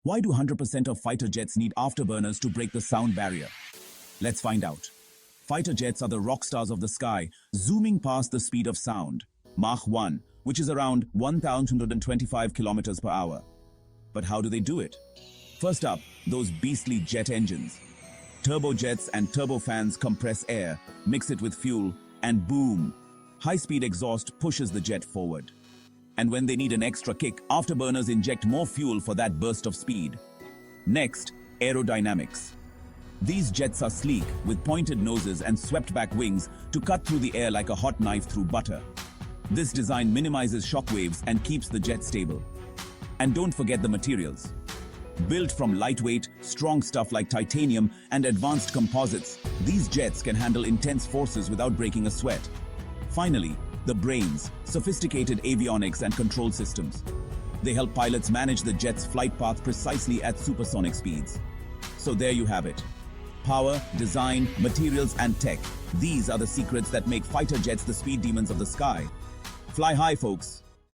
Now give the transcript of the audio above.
Why do 100% of fighter jets need afterburners to break the sound barrier? Let's find out. Fighter jets are the rock stars of the sky, zooming past the speed of sound, Mach 1, which is around 1,125 kilometers per hour. But how do they do it? First up, those beastly jet engines. Turbojets and turbofans compress air, mix it with fuel, and boom! High-speed exhaust pushes the jet forward. And when they need an extra kick, afterburners inject more fuel for that burst of speed. Next, aerodynamics. These jets are sleek, with pointed noses and swept-back wings to cut through the air like a hot knife through butter. This design minimizes shock waves and keeps the jet stable. And don't forget the materials. Built from lightweight, strong stuff like titanium and advanced composites, these jets can handle intense forces without breaking a sweat. Finally, the brains, sophisticated avionics and control systems. They help pilots manage the jet's flight path precisely at supersonic speeds. So there you have it. Power, design, materials, and tech. These are the secrets that make fighter jets the speed demons of the sky. Fly high, folks.